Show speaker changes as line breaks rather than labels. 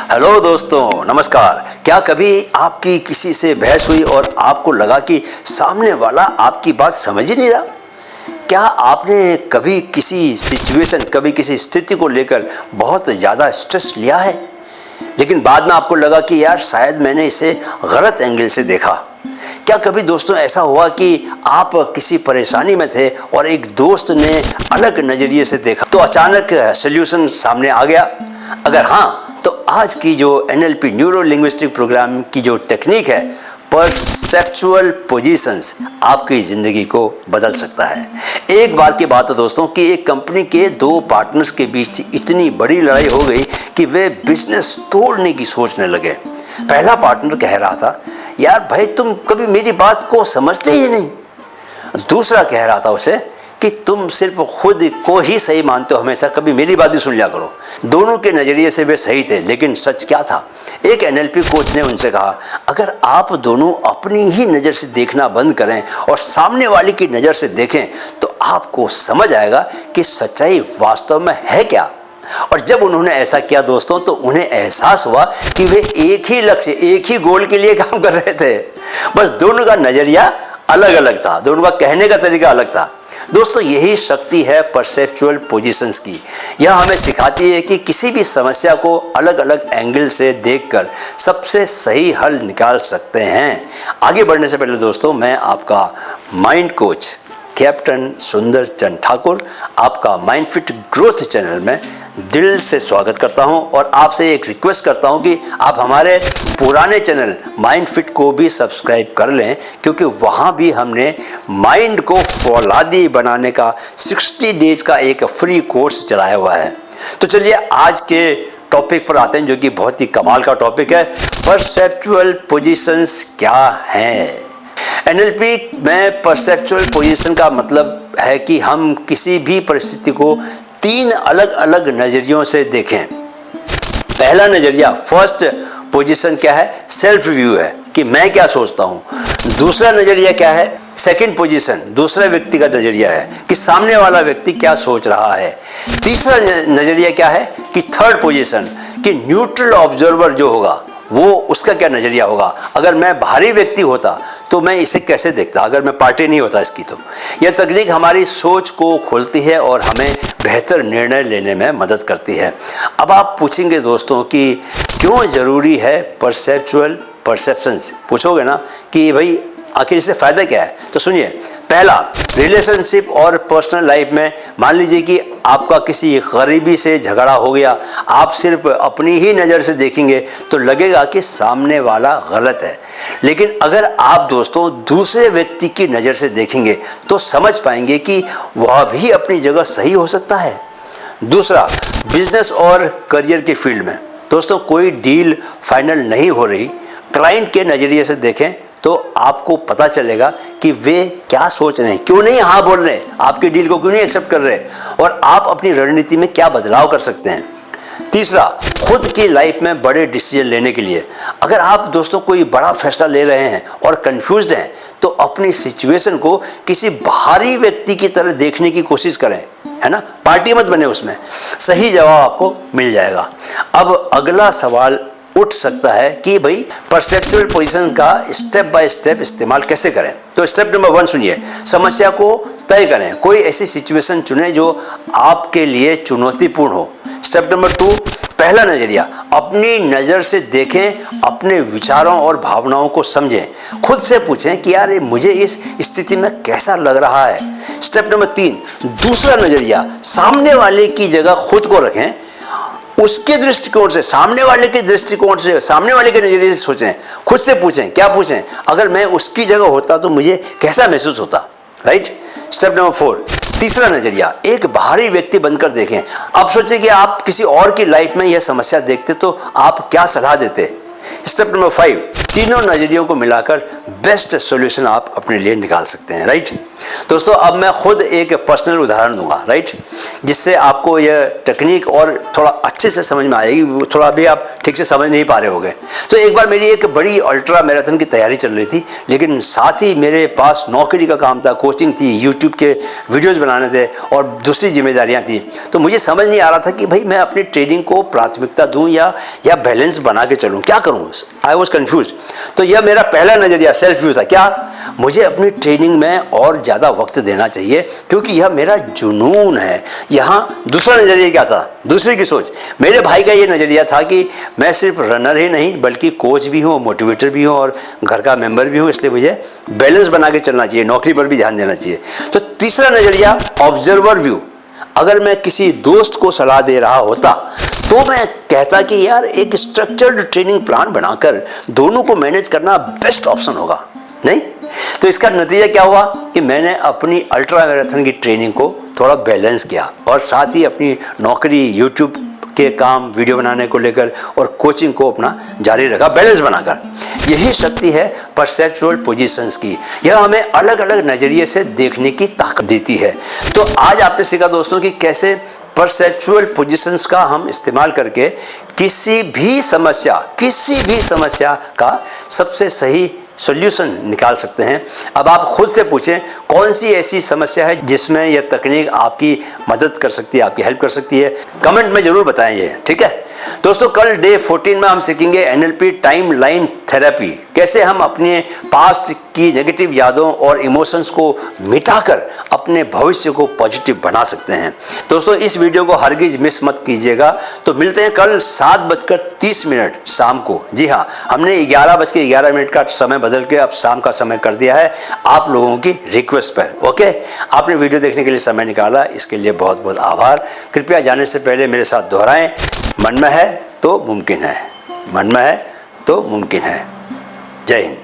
Hello दोस्तों, नमस्कार। क्या कभी आपकी किसी से बहस हुई और आपको लगा कि सामने वाला आपकी बात समझ ही नहीं रहा? क्या आपने कभी किसी स्थिति को लेकर बहुत ज़्यादा स्ट्रेस लिया है, लेकिन बाद में आपको लगा कि यार शायद मैंने इसे गलत एंगल से देखा? क्या कभी दोस्तों ऐसा हुआ कि आप किसी परेशानी में थे और एक दोस्त ने अलग नज़रिए से देखा तो अचानक सल्यूशन सामने आ गया? अगर हाँ, तो आज की जो NLP न्यूरो लिंग्विस्टिक प्रोग्राम की जो टेक्निक है परसेप्चुअल पोजीशंस आपकी ज़िंदगी को बदल सकता है। एक बार की बात है दोस्तों कि एक कंपनी के दो पार्टनर्स के बीच इतनी बड़ी लड़ाई हो गई कि वे बिजनेस तोड़ने की सोचने लगे। पहला पार्टनर कह रहा था, यार भाई तुम कभी मेरी बात को समझते ही नहीं। दूसरा कह रहा था उसे कि तुम सिर्फ खुद को ही सही मानते हो, हमेशा कभी मेरी बात भी सुन लिया करो। दोनों के नज़रिए से वे सही थे, लेकिन सच क्या था? एक NLP कोच ने उनसे कहा, अगर आप दोनों अपनी ही नज़र से देखना बंद करें और सामने वाले की नज़र से देखें तो आपको समझ आएगा कि सच्चाई वास्तव में है क्या। और जब उन्होंने ऐसा किया दोस्तों, तो उन्हें एहसास हुआ कि वे एक ही लक्ष्य, एक ही गोल के लिए काम कर रहे थे। बस दोनों का नज़रिया अलग अलग था, दोनों का कहने का तरीका अलग था। दोस्तों, यही शक्ति है परसेप्चुअल पोजीशंस की। यह हमें सिखाती है कि किसी भी समस्या को अलग अलग एंगल से देखकर सबसे सही हल निकाल सकते हैं। आगे बढ़ने से पहले दोस्तों, मैं आपका माइंड कोच कैप्टन सुंदर चंद ठाकुर आपका माइंड फिट ग्रोथ चैनल में दिल से स्वागत करता हूं और आपसे एक रिक्वेस्ट करता हूं कि आप हमारे पुराने चैनल माइंड फिट को भी सब्सक्राइब कर लें, क्योंकि वहां भी हमने माइंड को फौलादी बनाने का 60 डेज का एक फ्री कोर्स चलाया हुआ है। तो चलिए आज के टॉपिक पर आते हैं, जो कि बहुत ही कमाल का टॉपिक है। परसेप्चुअल पोजीशंस क्या हैं? NLP में परसेप्चुअल पोजीशन का मतलब है कि हम किसी भी परिस्थिति को 3 अलग अलग नज़रियों से देखें। पहला नज़रिया, फर्स्ट पोजीशन क्या है? सेल्फ व्यू है कि मैं क्या सोचता हूँ। दूसरा नज़रिया क्या है? सेकंड पोजीशन, दूसरे व्यक्ति का नज़रिया है कि सामने वाला व्यक्ति क्या सोच रहा है। तीसरा नज़रिया क्या है कि थर्ड पोजीशन, कि न्यूट्रल ऑब्जर्वर जो होगा वो उसका क्या नज़रिया होगा। अगर मैं बाहरी व्यक्ति होता तो मैं इसे कैसे देखता, अगर मैं पार्टी नहीं होता इसकी। तो यह तकनीक हमारी सोच को खोलती है और हमें बेहतर निर्णय लेने में मदद करती है। अब आप पूछेंगे दोस्तों कि क्यों ज़रूरी है परसेप्चुअल परसेप्शंस? पूछोगे ना कि भाई आखिर इससे फ़ायदा क्या है? तो सुनिए, पहला, रिलेशनशिप और पर्सनल लाइफ में मान लीजिए कि आपका किसी गरीबी से झगड़ा हो गया, आप सिर्फ अपनी ही नज़र से देखेंगे तो लगेगा कि सामने वाला गलत है। लेकिन अगर आप दोस्तों दूसरे व्यक्ति की नज़र से देखेंगे तो समझ पाएंगे कि वह भी अपनी जगह सही हो सकता है। दूसरा, बिजनेस और करियर के फील्ड में दोस्तों कोई डील फाइनल नहीं हो रही, क्लाइंट के नज़रिए से देखें तो आपको पता चलेगा कि वे क्या सोच रहे हैं, क्यों नहीं हाँ बोल रहे, आपकी डील को क्यों नहीं एक्सेप्ट कर रहे, और आप अपनी रणनीति में क्या बदलाव कर सकते हैं। तीसरा, खुद की लाइफ में बड़े डिसीजन लेने के लिए अगर आप दोस्तों कोई बड़ा फैसला ले रहे हैं और कंफ्यूज्ड हैं तो अपनी सिचुएशन को किसी बाहरी व्यक्ति की तरह देखने की कोशिश करें, है ना, पार्टी मत बने उसमें। सही जवाब आपको मिल जाएगा। अब अगला सवाल उठ सकता है कि भाई परसेप्चुअल पोजीशन का स्टेप बाय स्टेप इस्तेमाल कैसे करें। तो स्टेप नंबर 1 सुनिए, समस्या को तय करें। कोई ऐसी सिचुएशन चुनें जो आपके लिए चुनौतीपूर्ण हो। स्टेप नंबर 2, पहला नज़रिया, अपनी नज़र से देखें, अपने विचारों और भावनाओं को समझें। खुद से पूछें कि यार मुझे इस स्थिति में कैसा लग रहा है। स्टेप नंबर 3, दूसरा नज़रिया, सामने वाले की जगह खुद को रखें, उसके दृष्टिकोण से, सामने वाले के दृष्टिकोण से, सामने वाले के नज़रिए से सोचें। खुद से पूछें, क्या पूछें, अगर मैं उसकी जगह होता तो मुझे कैसा महसूस होता, राइट। स्टेप नंबर 4, तीसरा नज़रिया, एक बाहरी व्यक्ति बनकर देखें। आप सोचें कि आप किसी और की लाइफ में यह समस्या देखते तो आप क्या सलाह देते। स्टेप नंबर 5, तीनों नज़रियों को मिलाकर बेस्ट सॉल्यूशन आप अपने लिए निकाल सकते हैं, राइट। दोस्तों, अब मैं खुद एक पर्सनल उदाहरण दूंगा, राइट, जिससे आपको यह टेक्निक और थोड़ा अच्छे से समझ में आएगी। थोड़ा भी आप ठीक से समझ नहीं पा रहे होंगे। तो एक बार मेरी एक बड़ी अल्ट्रा मैराथन की तैयारी चल रही थी, लेकिन साथ ही मेरे पास नौकरी का काम था, कोचिंग थी, यूट्यूब के वीडियोज़ बनाने थे और दूसरी जिम्मेदारियाँ थी। तो मुझे समझ नहीं आ रहा था कि भाई मैं अपनी ट्रेनिंग को प्राथमिकता दूँ या बैलेंस बना के चलूँ, क्या करूँ। I was confuse. तो यह मेरा पहला नज़रिया सेल्फ व्यू था, क्या मुझे अपनी ट्रेनिंग में और ज़्यादा वक्त देना चाहिए, क्योंकि यह मेरा जुनून है। यहाँ दूसरा नज़रिया क्या था, दूसरे की सोच। मेरे भाई का ये नज़रिया था कि मैं सिर्फ रनर ही नहीं बल्कि कोच भी हूँ, मोटिवेटर भी हूँ और घर का मेंबर भी हूँ, इसलिए मुझे बैलेंस बना के चलना चाहिए, नौकरी पर भी ध्यान देना चाहिए। तो तीसरा नज़रिया ऑब्जर्वर व्यू। अगर मैं किसी दोस्त को सलाह दे रहा होता तो मैं कहता कि यार एक स्ट्रक्चर्ड ट्रेनिंग प्लान बनाकर दोनों को मैनेज करना बेस्ट ऑप्शन होगा, नहीं। तो इसका नतीजा क्या हुआ कि मैंने अपनी अल्ट्रा मैराथन की ट्रेनिंग को थोड़ा बैलेंस किया और साथ ही अपनी नौकरी, यूट्यूब के काम, वीडियो बनाने को लेकर और कोचिंग को अपना जारी रखा बैलेंस बनाकर। यही शक्ति है परसेप्चुअल पोजीशंस की। यह हमें अलग अलग नज़रिए से देखने की ताकत देती है। तो आज आपने सीखा दोस्तों कि कैसे परसेप्चुअल पोजीशंस का हम इस्तेमाल करके किसी भी समस्या का सबसे सही सॉल्यूशन निकाल सकते हैं। अब आप खुद से पूछें कौन सी ऐसी समस्या है जिसमें यह तकनीक आपकी मदद कर सकती है, आपकी हेल्प कर सकती है। कमेंट में ज़रूर बताएं ये, ठीक है दोस्तों। कल डे 14 में हम सीखेंगे NLP टाइम लाइन थेरेपी। कैसे हम अपने पास्ट की नेगेटिव यादों और इमोशंस को मिटाकर अपने भविष्य को पॉजिटिव बना सकते हैं। दोस्तों, इस वीडियो को हरगिज मिस मत कीजिएगा। तो मिलते हैं कल 7:30 शाम को। जी हाँ, हमने 11:11 का समय बदल के अब शाम का समय कर दिया है आप लोगों की रिक्वेस्ट पर। ओके, आपने वीडियो देखने के लिए समय निकाला, इसके लिए बहुत बहुत आभार। कृपया जाने से पहले मेरे साथ दोहराएं, मन में है तो मुमकिन है, मन में है तो मुमकिन है। जय हिंद।